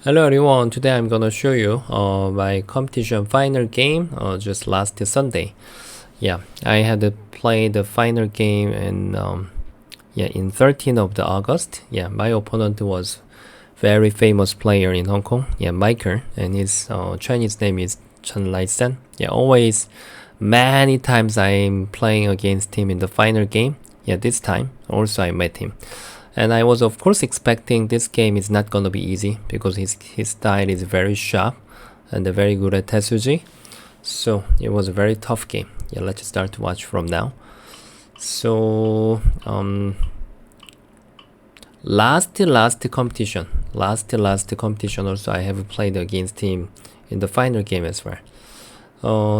Hello everyone, today I'm gonna show you my competition final game just last Sunday. Yeah, I had to play the final game in 13th of the August. Yeah, my opponent was very famous player in Hong Kong. Yeah, Michael, and his Chinese name is Chen Lai-sen. Yeah, always many times I'm playing against him in the final game. Yeah, this time also I met him. And I was of course expecting this game is not gonna be easy because his style is very sharp and very good at Tetsuji. So it was a very tough game. Yeah, let's start to watch from now. So last competition also I have played against him in the final game as well.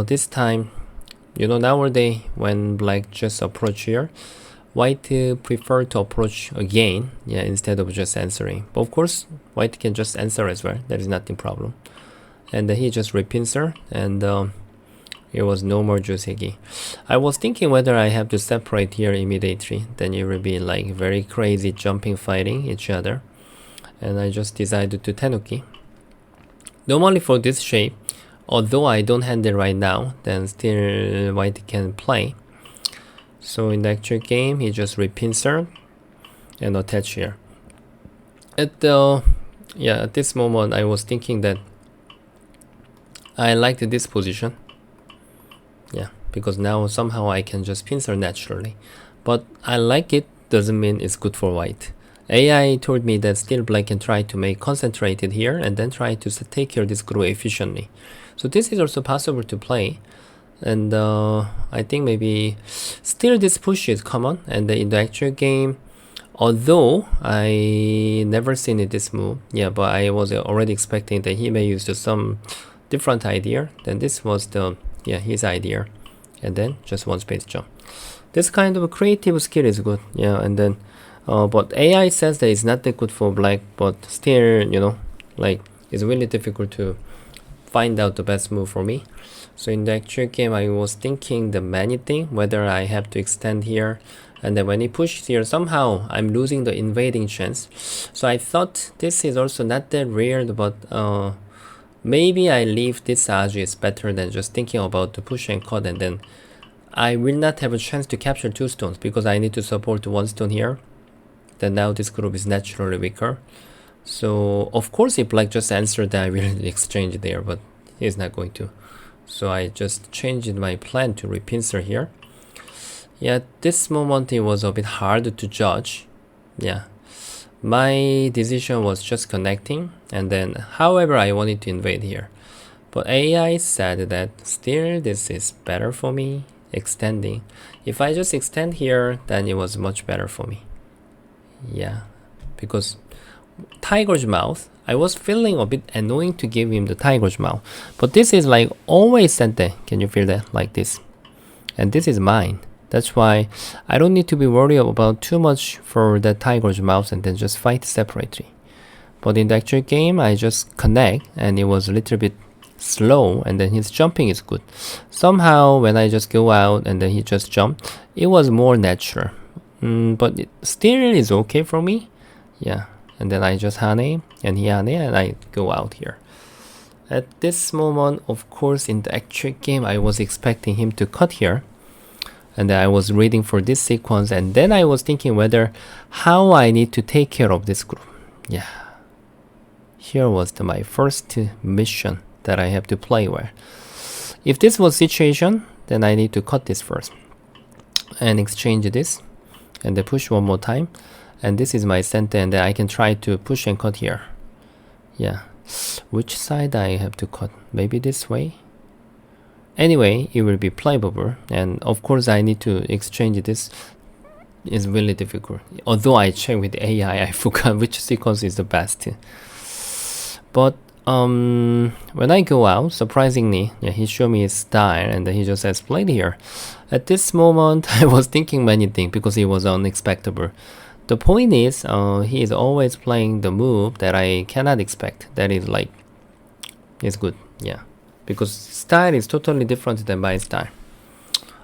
This time, nowadays when black just approach here, white prefer to approach again, yeah, instead of just answering. But of course, white can just answer as well. That is not the problem. And he just repincer, and it was no more Joseki. I was thinking whether I have to separate here immediately. Then it will be like very crazy jumping, fighting each other. And I just decided to Tenuki. Normally for this shape, although I don't handle right now, then still white can play. So in the actual game, he just repincer and attach here. At this moment, I was thinking that I liked this position. Yeah, because now somehow I can just pincer naturally. But I like it doesn't mean it's good for white. AI told me that still black can try to make concentrated here and then try to take care of this group efficiently. So this is also possible to play. And I think maybe still this push is common, and in the actual game, although I never seen it this move, yeah, but I was already expecting that he may use some different idea. Then this was his idea, and then just one space jump. This kind of creative skill is good, yeah. And then but AI says that it's not that good for black, but still, like it's really difficult to find out the best move for me. So in the actual game, I was thinking the many thing, whether I have to extend here, and then when he pushes here, somehow I'm losing the invading chance. So I thought this is also not that weird, but maybe I leave this aju is better than just thinking about the push and cut, and then I will not have a chance to capture 2 stones because I need to support 1 stone here. Then now this group is naturally weaker. So of course if black just answered that, I will exchange there, but he's not going to. So I just changed my plan to repincer here. Yeah, this moment it was a bit hard to judge. Yeah, my decision was just connecting, and then however I wanted to invade here. But AI said that still this is better for me, extending. If I just extend here, then it was much better for me. Yeah, because tiger's mouth, I was feeling a bit annoying to give him the tiger's mouth, but this is like always sente. Can you feel that? Like this, and this is mine. That's why I don't need to be worried about too much for that tiger's mouth and then just fight separately. But in the actual game, I just connect, and it was a little bit slow, and then his jumping is good. Somehow when I just go out and then he just jumped, it was more natural. But it still is okay for me. Yeah. And then I just hane, and he hane, and I go out here. At this moment, of course, in the actual game, I was expecting him to cut here. And then I was reading for this sequence, and then I was thinking whether how I need to take care of this group. Yeah. Here was my first mission that I have to play where. If this was situation, then I need to cut this first. And exchange this. And then push one more time. And this is my center, and then I can try to push and cut here. Yeah. Which side I have to cut? Maybe this way? Anyway, it will be playable. And of course I need to exchange this. It's really difficult. Although I checked with AI, I forgot which sequence is the best. But when I go out, surprisingly, yeah, he showed me his style, and then he just has played here. At this moment, I was thinking many things because it was unexpected. The point is, he is always playing the move that I cannot expect. That is like, it's good, yeah. Because style is totally different than my style.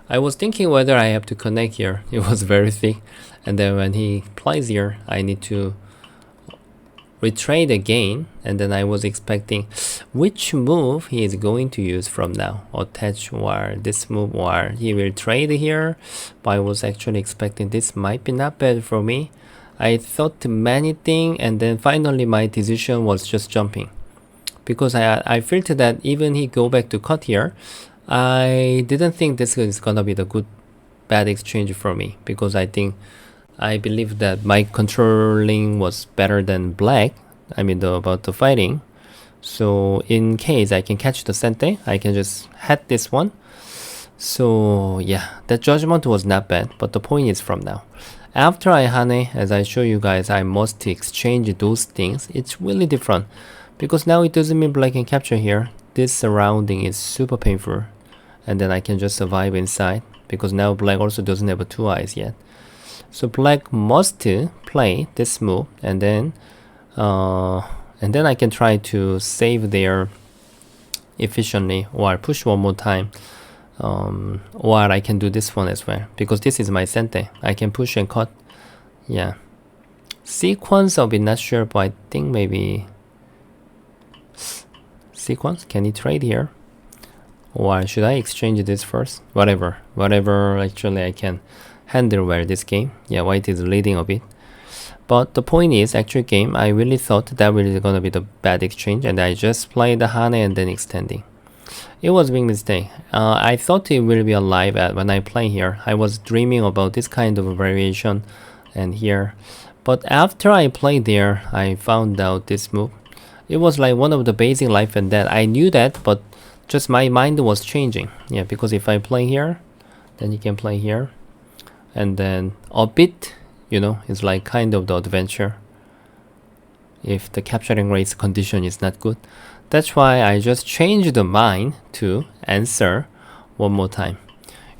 I was thinking whether I have to connect here. It was very thick. And then when he plays here, I need to retrade again, and then I was expecting which move he is going to use from now. Attach or this move, or he will trade here, but I was actually expecting this might be not bad for me. I thought many things, and then finally my decision was just jumping. Because I felt that even he go back to cut here, I didn't think this is gonna be the bad exchange for me, because I believe that my controlling was better than black. I mean about the fighting. So in case I can catch the sente, I can just head this one. So yeah, that judgment was not bad, but the point is from now. After I hane, as I show you guys, I must exchange those things. It's really different. Because now it doesn't mean black can capture here. This surrounding is super painful. And then I can just survive inside. Because now black also doesn't have 2 eyes yet. So black must play this move. And then I can try to save there efficiently. Or push one more time. Or I can do this one as well. Because this is my sente. I can push and cut. Yeah. Sequence I'll be not sure. But I think maybe... Sequence, can he trade here? Or should I exchange this first? Whatever, actually I can handle well this game. Yeah, white is leading a bit. But the point is, actual game, I really thought that was gonna be the bad exchange, and I just played the hane and then extending. It was a big mistake. I thought it will be alive when I play here. I was dreaming about this kind of variation and here. But after I played there, I found out this move. It was like one of the basic life and death. I knew that, but just my mind was changing. Yeah, because if I play here, then you can play here. And then a bit, it's like kind of the adventure. If the capturing rates condition is not good. That's why I just changed the mind to answer one more time.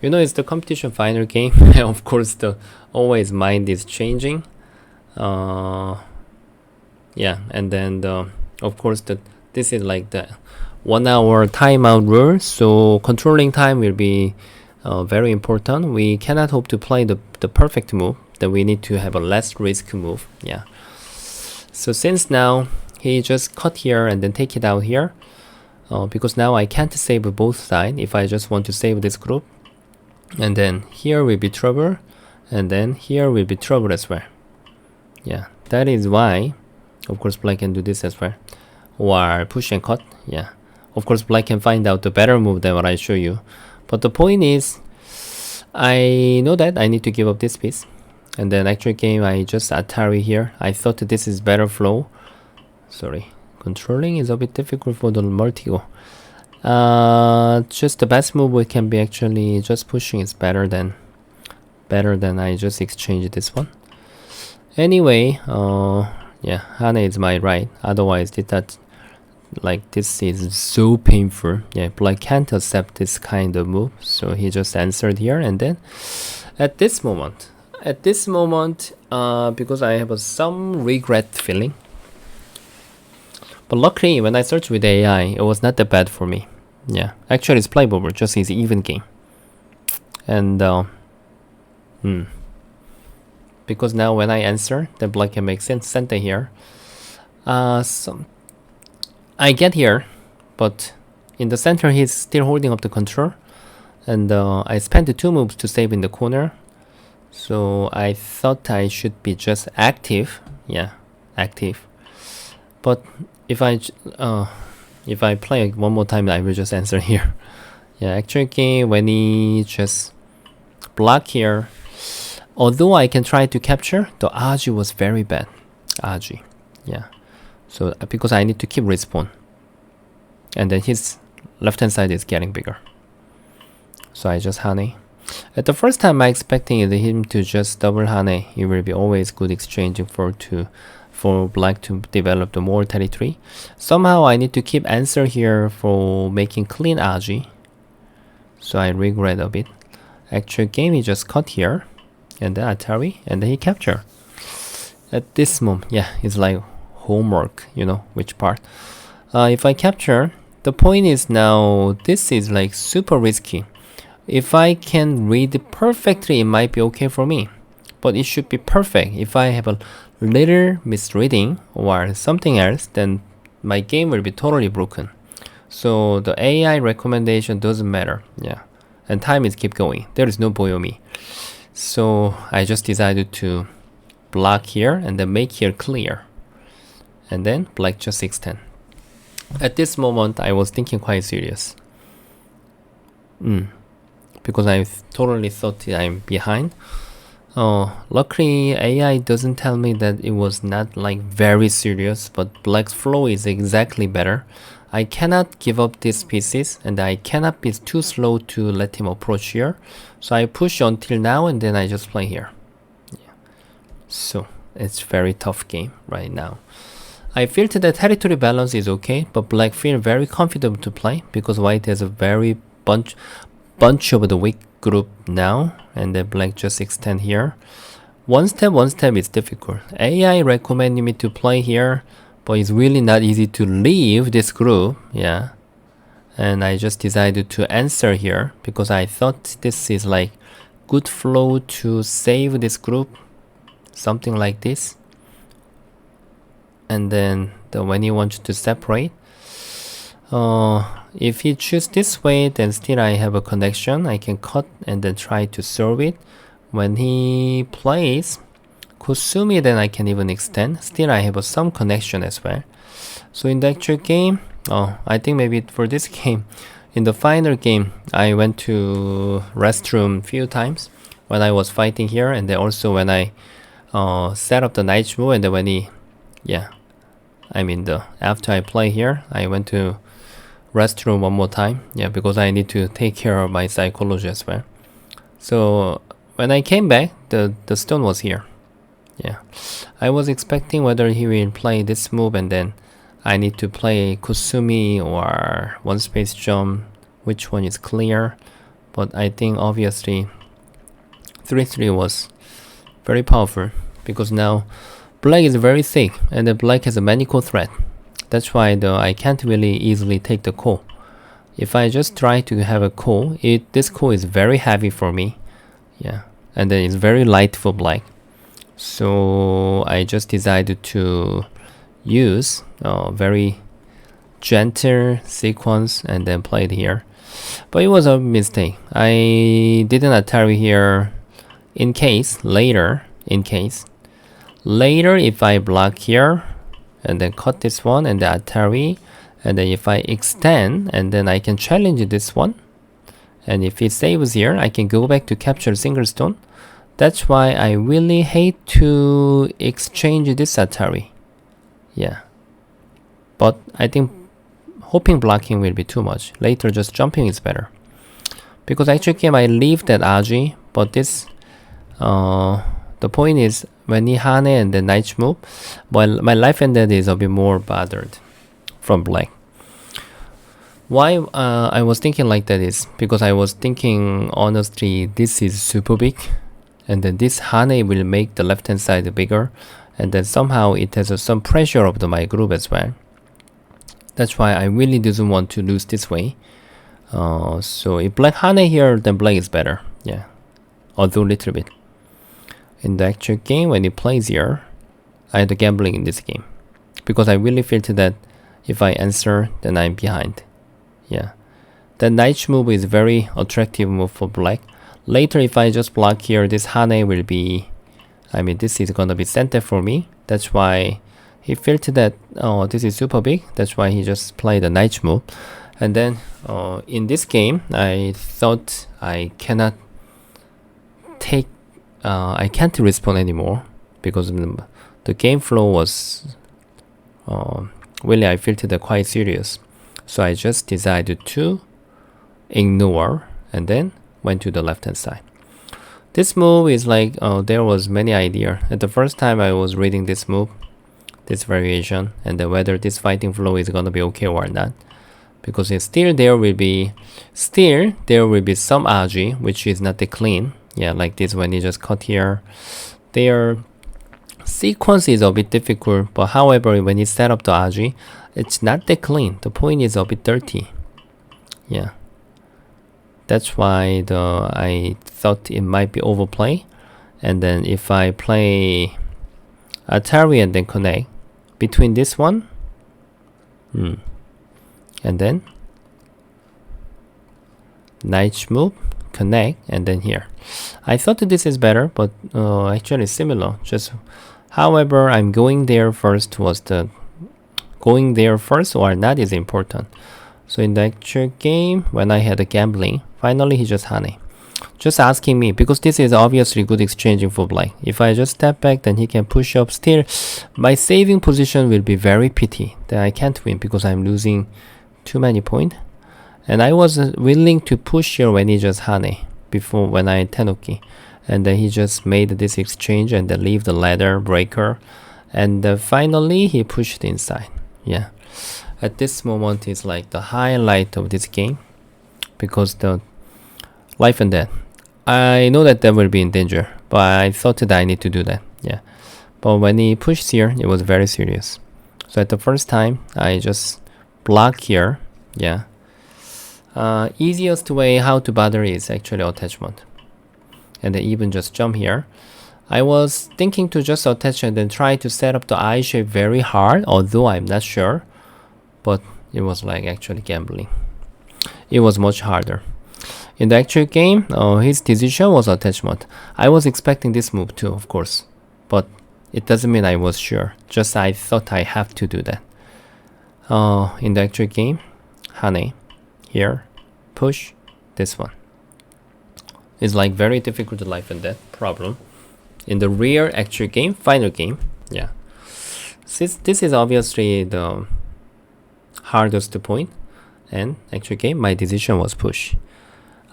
It's the competition final game. Of course, the always mind is changing. Yeah, and then of course, this is like the 1 hour timeout rule. So controlling time will be very important. We cannot hope to play the perfect move. That we need to have a less risk move. Yeah. So since now he just cut here and then take it out here, because now I can't save both sides. If I just want to save this group, and then here will be trouble, and then here will be trouble as well. Yeah, that is why. Of course, black can do this as well. Or push and cut. Yeah. Of course, black can find out the better move than what I show you. But the point is, I know that I need to give up this piece. And then actual game, I just Atari here. I thought that this is better flow. Sorry. Controlling is a bit difficult for the multi-go. Just the best move can be actually just pushing is better than I just exchange this one. Anyway, yeah, hane is my right. Otherwise, this is so painful. Yeah, black can't accept this kind of move. So he just answered here, and then at this moment, because I have some regret feeling. But luckily, when I searched with AI, it was not that bad for me. Yeah, actually it's playable, just it's even game. And because now when I answer, then black can make sense center here. So I get here, but in the center he's still holding up the control, and I spent 2 moves to save in the corner. So I thought I should be just active. Yeah, active. But if I play one more time, I will just answer here. Yeah, actually when he just block here, although I can try to capture, the Aji was very bad. Aji, yeah. So because I need to keep respawn, and then his left hand side is getting bigger. So I just hane. At the first time, I expecting him to just double hane. It will be always good exchanging for black to develop the more territory. Somehow I need to keep answer here for making clean Aji. So I regret a bit. Actual game he just cut here, and then Atari, and then he capture. At this moment, yeah, it's like homework, which part. If I capture, the point is now this is like super risky. If I can read it perfectly, it might be okay for me, but it should be perfect. If I have a little misreading or something else, then my game will be totally broken. So the AI recommendation doesn't matter. Yeah. And time is keep going. There is no Boyomi. So I just decided to block here and then make here clear. And then black just extend. At this moment, I was thinking quite serious. Because I totally thought I'm behind. Luckily, AI doesn't tell me that it was not like very serious, but black's flow is exactly better. I cannot give up these pieces, and I cannot be too slow to let him approach here. So I push until now, and then I just play here. Yeah. So it's very tough game right now. I feel that the territory balance is okay, but black feel very comfortable to play because white has a very bunch of the weak group now, and then black just extend here. One step is difficult. AI recommended me to play here, but it's really not easy to leave this group. Yeah, and I just decided to answer here because I thought this is like good flow to save this group, something like this. And then when he wants to separate, if he choose this way, then still I have a connection. I can cut and then try to serve it. When he plays Kusumi, then I can even extend. Still I have some connection as well. So in the actual game, I think maybe for this game, in the final game, I went to restroom few times when I was fighting here, and then also when I set up the knight move, and then when he, after I play here, I went to restroom one more time, because I need to take care of my psychology as well. So when I came back, the stone was here. I was expecting whether he will play this move and then I need to play Kusumi or one space jump, which one is clear. But I think obviously 3-3 was very powerful because now black is very thick and the black has a many-core threat. That's why I can't really easily take the core. If I just try to have a core, this core is very heavy for me. And then it's very light for black. So I just decided to use a very gentle sequence and then play it here. But it was a mistake. I didn't Atari here in case, later, if I block here and then cut this one and then Atari, and then if I extend and then I can challenge this one, and if it saves here, I can go back to capture single stone. That's why I really hate to exchange this Atari. But I think hoping blocking will be too much. Later just jumping is better. Because actually I leave that Aji, but this the point is when he Hane and the knight move, well, my life and death is a bit more bothered from black. Why I was thinking like that is because I was thinking honestly this is super big, and then this Hane will make the left hand side bigger, and then somehow it has some pressure of my group as well. That's why I really didn't want to lose this way. So if black Hane here, then black is better. Although a little bit. In the actual game, when he plays here, I had the gambling in this game. Because I really felt that if I answer, then I'm behind. The knight move is very attractive move for black. Later, if I just block here, this Hane will be, this is gonna be center for me. That's why he felt that, this is super big. That's why he just played the knight move. And then, in this game, I thought I cannot I can't respond anymore because the game flow was really I felt that quite serious. So I just decided to ignore and then went to the left hand side. This move is like there was many ideas. At the first time I was reading this move, this variation, and then whether this fighting flow is gonna be okay or not. Because it's still there will be some Aji which is not the clean. Like this when you just cut here. Their sequence is a bit difficult, but however when you set up the Aji, it's not that clean. The point is a bit dirty. That's why I thought it might be overplay. And then if I play Atari and then connect between this one and then knight move, connect, and then here. I thought that this is better, but actually similar. Just however, I'm going there first was the going there first or not is important. So in the actual game, when I had a gambling, finally he just honey. Just asking me, because this is obviously good exchanging for black. If I just step back, then he can push up. Still, my saving position will be very pity. Then I can't win because I'm losing too many points. And I was willing to push here when he just honey before when I tenuki. And then he just made this exchange and then leave the ladder breaker. And finally he pushed inside. Yeah. At this moment is like the highlight of this game. Because the life and death. I know that will be in danger, but I thought that I need to do that. Yeah. But when he pushed here, it was very serious. So at the first time, I just block here. Yeah. Easiest way how to bother is actually attachment. And then even just jump here. I was thinking to just attach and then try to set up the I shape very hard, although I'm not sure. But it was like actually gambling. It was much harder. In the actual game, his decision was attachment. I was expecting this move too, of course. But it doesn't mean I was sure. Just I thought I have to do that. In the actual game, honey, here, push, this one. It's like very difficult life and death problem. In the real actual game, final game, yeah. Since this is obviously the hardest point, and actual game, my decision was push.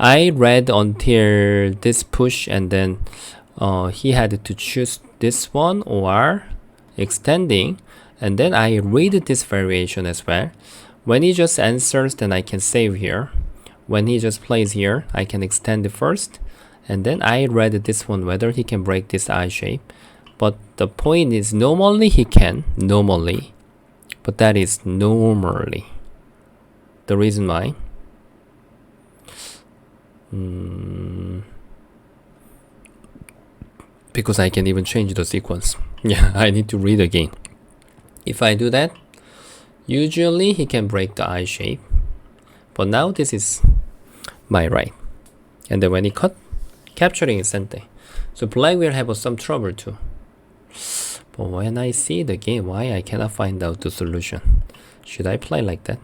I read until this push and then he had to choose this one or extending, and then I read this variation as well. When he just answers, then I can save here. When he just plays here, I can extend it first, and then I read this one whether he can break this I shape. But the point is normally he can, normally, but that is normally. The reason why because I can even change the sequence. Yeah, I need to read again. If I do that, usually he can break the I shape, but now this is my right, and then when he cut, capturing is sente. So black will have some trouble too. But when I see the game, why I cannot find out the solution? Should I play like that?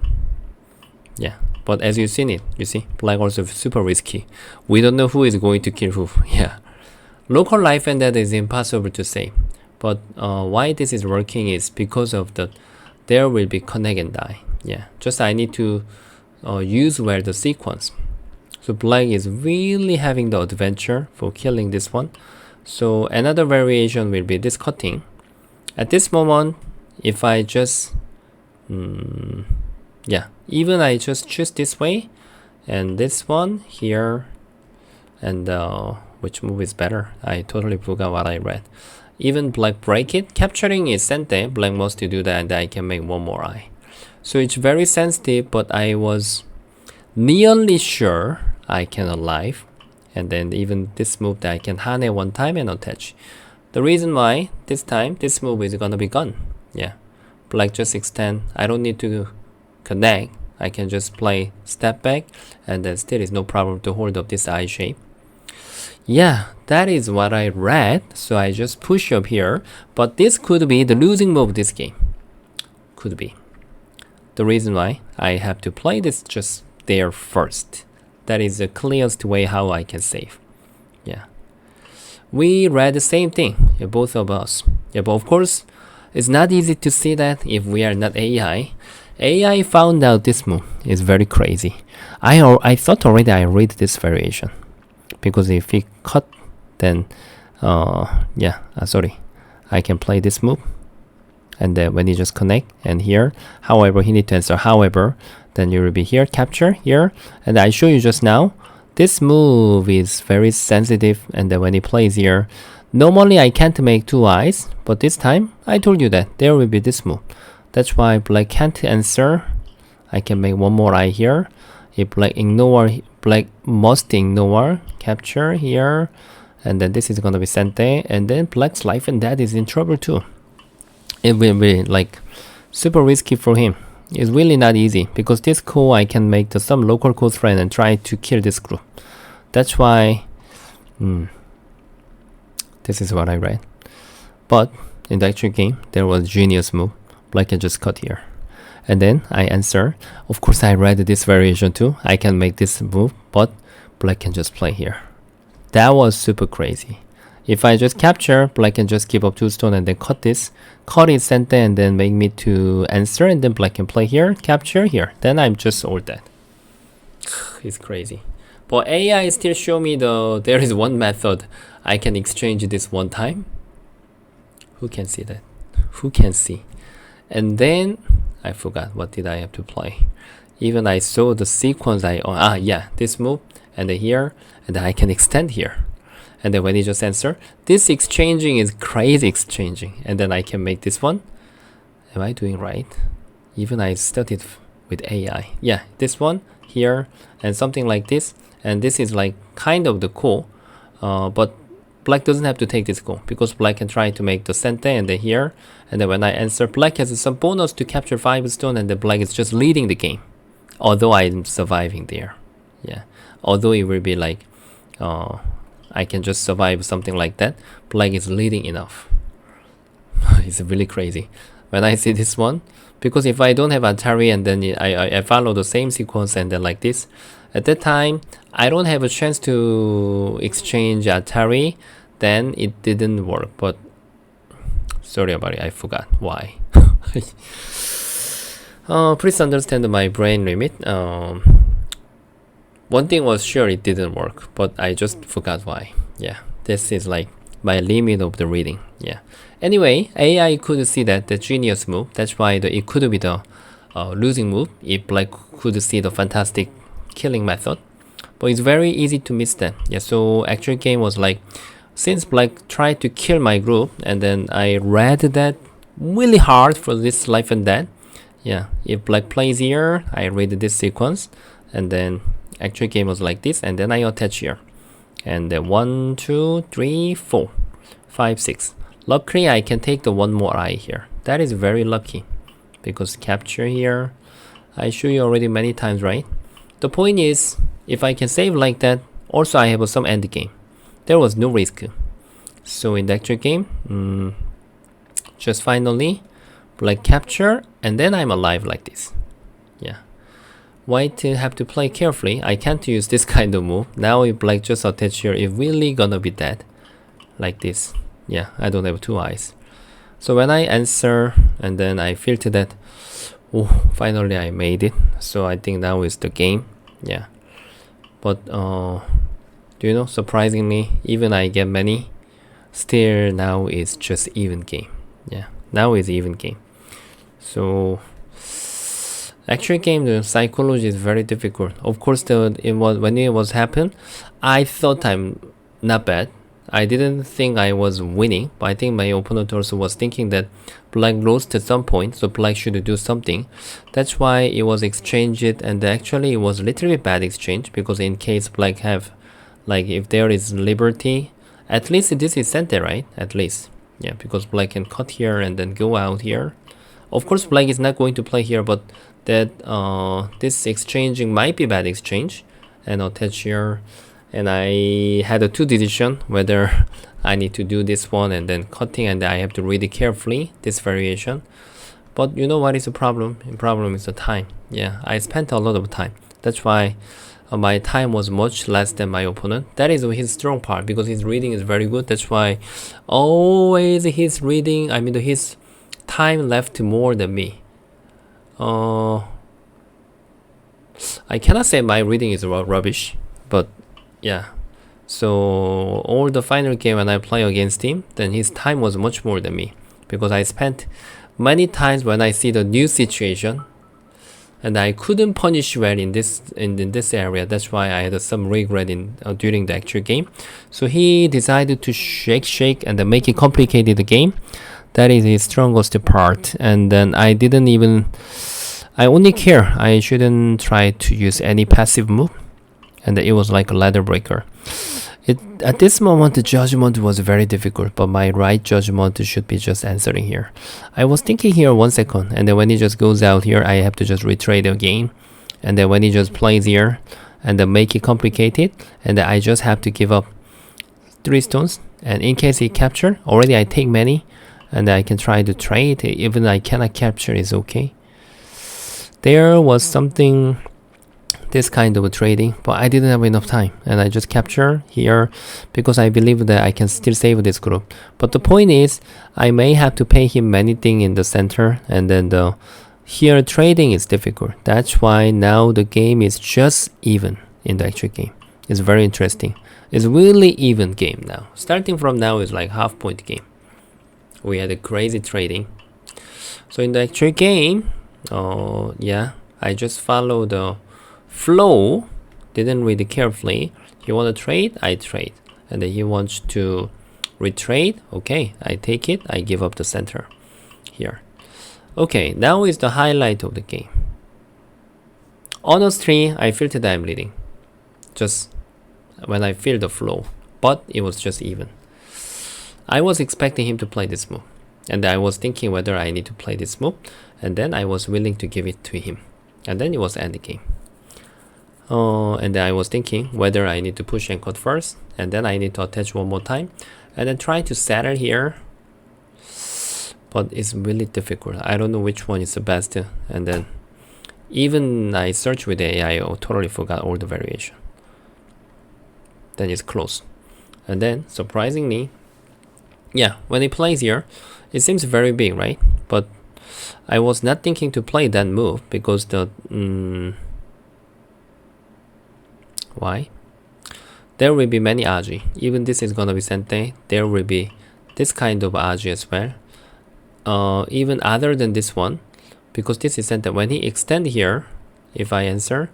Yeah. But as you've seen it, you see, black also super risky. We don't know who is going to kill who. Yeah. Local life and death is impossible to say. But why this is working is because of there will be connect and die. Yeah. Just I need to use well the sequence. So black is really having the adventure for killing this one. So another variation will be this cutting. At this moment, if I just yeah, even I just choose this way and this one here, and which move is better? I totally forgot what I read. Even black break it, capturing is sente, black must do that, and I can make one more eye. So it's very sensitive, but I was nearly sure I can alive, and then even this move that I can hane one time and attach. The reason why this time this move is gonna be gone. Yeah, black just extend. I don't need to connect. I can just play step back, and then still is no problem to hold up this I shape. Yeah, that is what I read. So I just push up here, but this could be the losing move this game. Could be. The reason why I have to play this just there first. That is the clearest way how I can save. Yeah. We read the same thing, yeah, both of us. Yeah, but of course, it's not easy to see that if we are not AI. AI found out this move is very crazy. I thought already I read this variation. Because if he cut, then, yeah, sorry. I can play this move. And then when he just connect, and here, however, he need to answer, however, then you will be here, capture, here. And I show you just now, this move is very sensitive, and then when he plays here, normally I can't make two eyes, but this time, I told you that, there will be this move. That's why black can't answer. I can make one more eye here. If black ignore, black must ignore, capture here, and then this is gonna be sente, and then black's life and death is in trouble too. it will be like super risky for him. It's really not easy because this call I can make some local code friend and try to kill this group. That's why this is what I read. But in the actual game, there was genius move. Black can just cut here. And then I answer. Of course, I read this variation too. I can make this move, but black can just play here. That was super crazy. If I just capture, black can just give up 2 stone and then cut this. Cut it, center, and then make me to answer. And then black can play here, capture here. Then I'm just all dead. It's crazy. But AI still show me there is one method I can exchange this one time. Who can see that? Who can see? And then I forgot what did I have to play. Even I saw the sequence this move and then here and then I can extend here. And then when he just answer, this exchanging is crazy exchanging. And then I can make this one. Am I doing right? Even I studied with AI. Yeah, this one here and something like this. And this is like kind of the core, but black doesn't have to take this goal because black can try to make the center and then here. And then when I answer, black has some bonus to capture 5 stone and then black is just leading the game. Although I'm surviving there. Yeah. Although it will be like, I can just survive something like that. Black is leading enough. It's really crazy. When I see this one, because if I don't have Atari and then I follow the same sequence and then like this, at that time, I don't have a chance to exchange Atari, then it didn't work. But sorry about it, I forgot why. Please understand my brain limit. One thing was sure it didn't work, but I just forgot why. Yeah, this is like my limit of the reading. Yeah. Anyway, AI could see that the genius move. That's why it could be the losing move if black could see the fantastic killing method. But it's very easy to miss that. Yeah, so actual game was like, since black tried to kill my group, and then I read that really hard for this life and death. Yeah, if black plays here, I read this sequence, and then actual game was like this, and then I attach here. And then 1, 2, 3, 4, 5, 6. Luckily, I can take the one more eye here. That is very lucky, because capture here, I show you already many times, right? The point is, if I can save like that, also I have some end game. There was no risk. So in the actual game, just finally, black capture, and then I'm alive like this. Yeah. White have to play carefully. I can't use this kind of move. Now if black just attach here, it's really gonna be dead. Like this. Yeah, I don't have 2 eyes. So when I answer, and then I filter that, oh, finally I made it. So I think now is the game. Yeah. But do you know, surprisingly, even I get many, still now is just even game. Yeah, now is even game. So actual game, the psychology is very difficult. Of course, when it was happened, I thought I'm not bad. I didn't think I was winning, but I think my opponent also was thinking that black lost at some point, so black should do something. That's why it was exchanged, and actually it was literally bad exchange, because in case black have, like if there is liberty, at least this is center, right? At least. Yeah, because black can cut here and then go out here. Of course, black is not going to play here, but that this exchanging might be bad exchange, and attach here. And I had 2 decisions whether I need to do this one and then cutting, and I have to read it carefully, this variation. But you know what is the problem? The problem is the time. Yeah, I spent a lot of time. That's why my time was much less than my opponent. That is his strong part, because his reading is very good. That's why always his reading, his time left more than me. I cannot say my reading is rubbish, but yeah. So all the final game when I play against him, then his time was much more than me, because I spent many times when I see the new situation, and I couldn't punish well in this area. That's why I had some regret during the actual game. So he decided to shake and then make it complicated the game. That is his strongest part. And then I only care I shouldn't try to use any passive move, and it was like a ladder breaker. At this moment, the judgment was very difficult, but my right judgment should be just answering here. I was thinking here 1 second, and then when he just goes out here, I have to just retrade again. And then when he just plays here, and then make it complicated, and then I just have to give up 3 stones. And in case he capture, already I take many, and I can try to trade. Even I cannot capture, is okay. There was something, this kind of trading, but I didn't have enough time, and I just capture here because I believe that I can still save this group. But the point is, I may have to pay him many things in the center, and then here trading is difficult. That's why now the game is just even in the actual game. It's very interesting. It's really even game now. Starting from now is like half point game. We had a crazy trading. So in the actual game, yeah, I just follow the flow, didn't read it carefully. He want to trade, I trade. And then he wants to retrade, okay, I take it, I give up the center here. Okay, now is the highlight of the game. Honestly, I feel that I'm leading. Just when I feel the flow, but it was just even. I was expecting him to play this move, and I was thinking whether I need to play this move, and then I was willing to give it to him, and then it was end game. And then I was thinking whether I need to push and cut first, and then I need to attach one more time, and then try to settle here. But it's really difficult. I don't know which one is the best. And then even I searched with the AI, I totally forgot all the variation. Then it's close. And then surprisingly, yeah, when he plays here, it seems very big, right? But I was not thinking to play that move because the why? There will be many AGI. Even this is gonna be Sente. There will be this kind of AGI as well. Even other than this one, because this is Sente. When he extend here, if I answer,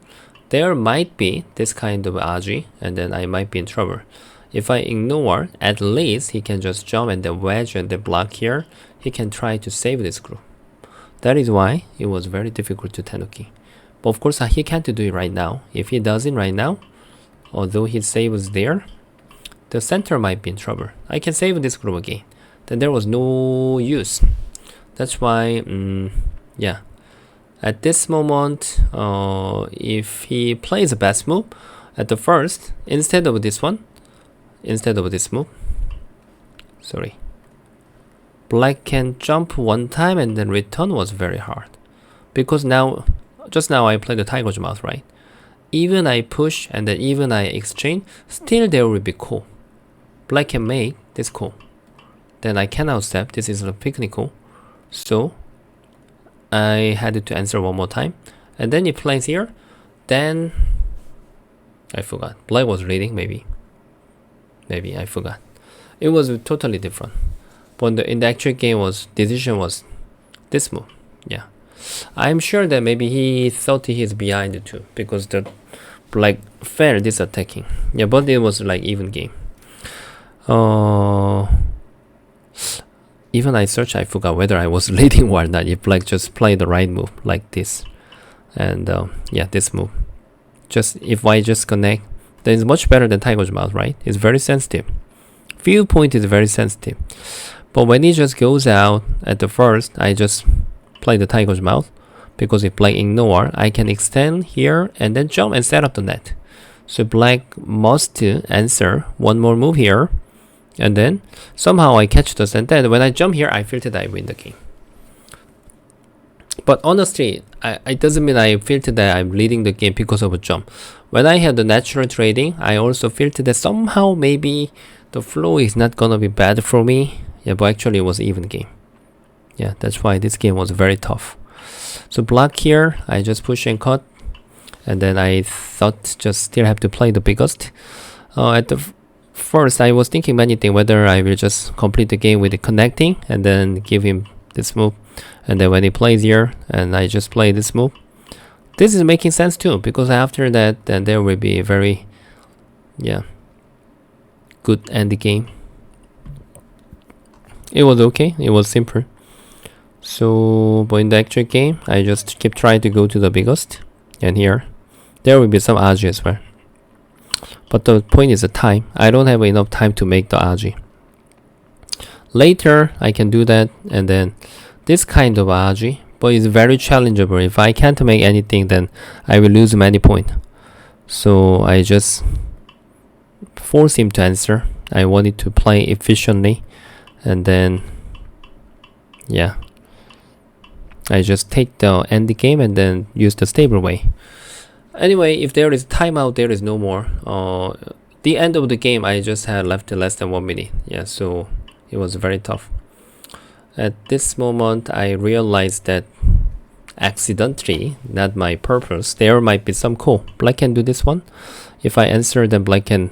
there might be this kind of AGI, and then I might be in trouble. If I ignore, at least he can just jump and then wedge and then block here. He can try to save this group. That is why it was very difficult to Tenuki. But of course, he can't do it right now. If he does it right now, although he saves there, the center might be in trouble. I can save this group again. Then there was no use. That's why, yeah. At this moment, if he plays a best move at the first, instead of this one, instead of this move, sorry, black can jump one time and then return was very hard. Because now, just now I played the tiger's mouth, right? Even I push and then even I exchange, still there will be call. Black can make this call. Then I cannot accept, this is a technical. So I had to answer one more time. And then he plays here. Then I forgot. Black was reading, maybe. Maybe I forgot. It was totally different. But in the actual game decision was this move. Yeah. I'm sure that maybe he thought he's behind too, because the black failed this attacking. Yeah, but it was like even game. Even I searched, I forgot whether I was leading or not. If black just play the right move like this, and yeah, this move. Just if I just connect, then it's much better than tiger's mouth, right? It's very sensitive. Viewpoint is very sensitive. But when he just goes out at the first, I just play the tiger's mouth, because if black ignore, I can extend here and then jump and set up the net. So black must answer one more move here, and then somehow I catch this, and then when I jump here, I feel that I win the game. But honestly, it doesn't mean I feel that I'm leading the game because of a jump. When I had the natural trading, I also feel that somehow maybe the flow is not gonna be bad for me. Yeah, but actually it was even game. Yeah, that's why this game was very tough. So block here, I just push and cut, and then I thought just still have to play the biggest. At the first, I was thinking many things, whether I will just complete the game with the connecting and then give him this move, and then when he plays here, and I just play this move. This is making sense too, because after that, then there will be a very, yeah, good end game. It was okay, it was simple. So, but in the actual game, I just keep trying to go to the biggest, and here, there will be some AGI as well. But the point is the time. I don't have enough time to make the aji. Later I can do that, and then this kind of aji, but it's very challengeable. If I can't make anything, then I will lose many points. So I just force him to answer. I wanted to play efficiently, and then yeah, I just take the end game and then use the stable way. Anyway, if there is timeout, there is no more. The end of the game, I just had left less than 1 minute. Yeah, so it was very tough. At this moment, I realized that accidentally, not my purpose, there might be some call. Black can do this one. If I answer, then black can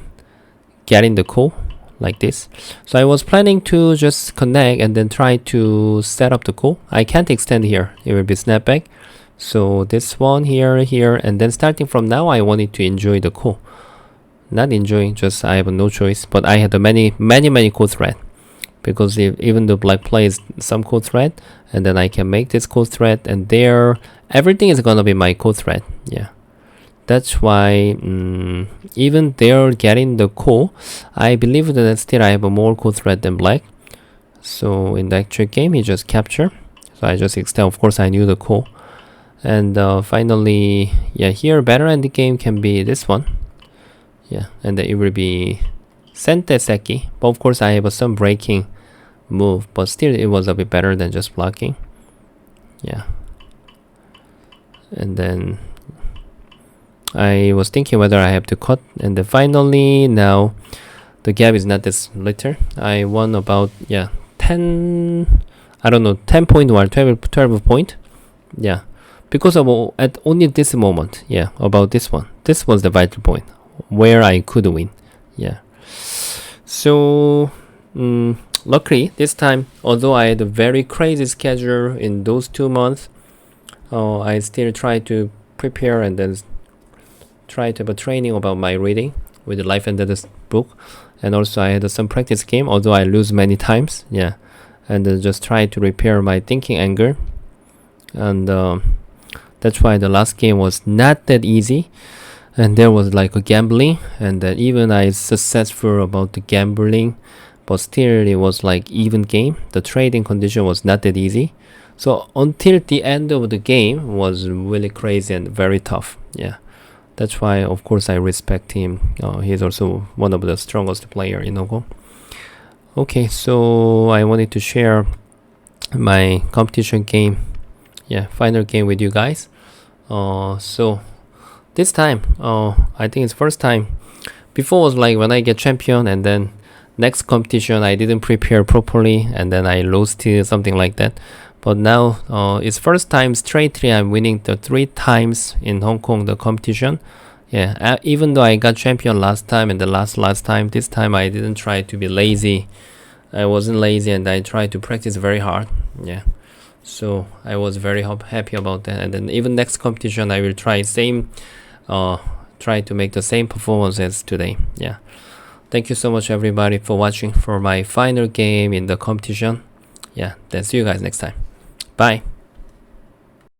get in the call like this. So I was planning to just connect and then try to set up the call. I can't extend here. It will be snapback. So this one here, and then starting from now, I wanted to enjoy the call. Not enjoy, just I have no choice. But I had many call thread. Because even though black plays some code thread, and then I can make this code thread, and there everything is gonna be my code thread. Yeah, that's why even they're getting the call, I believe that still I have a more code thread than black. So in the actual game, he just capture. So I just extend. Of course, I knew the call, and finally, yeah, here better end game can be this one. Yeah, and then it will be Sente Seki, but of course I have some breaking move, but still it was a bit better than just blocking. Yeah, and then I was thinking whether I have to cut, and then finally now the gap is not this little. I won about 10, I don't know, 10 point or 12 point. Yeah, because of at only this moment. Yeah, about this one. This was the vital point where I could win. Yeah. So luckily this time, although I had a very crazy schedule in those 2 months, I still try to prepare and then try to have a training about my reading with the Life&Death book, and also I had some practice game, although I lose many times. Yeah, and just try to repair my thinking angle, and that's why the last game was not that easy. And there was like a gambling, and then even I successful about the gambling, but still it was like even game. The trading condition was not that easy. So until the end of the game was really crazy and very tough. Yeah, that's why of course I respect him. He's also one of the strongest player in HongKong. Okay, so I wanted to share my competition game, final game with you guys. So this time, I think it's first time. Before was like when I get champion, and then next competition I didn't prepare properly, and then I lost to something like that. But now it's first time straightly I'm winning the 3 times in Hong Kong the competition. Yeah, even though I got champion last time and the last time, this time I didn't try to be lazy. I wasn't lazy, and I tried to practice very hard. Yeah. So I was very happy about that. And then even next competition I will try to make the same performance as today. Yeah, thank you so much everybody for watching for my final game in the competition. Yeah, then see you guys next time. Bye.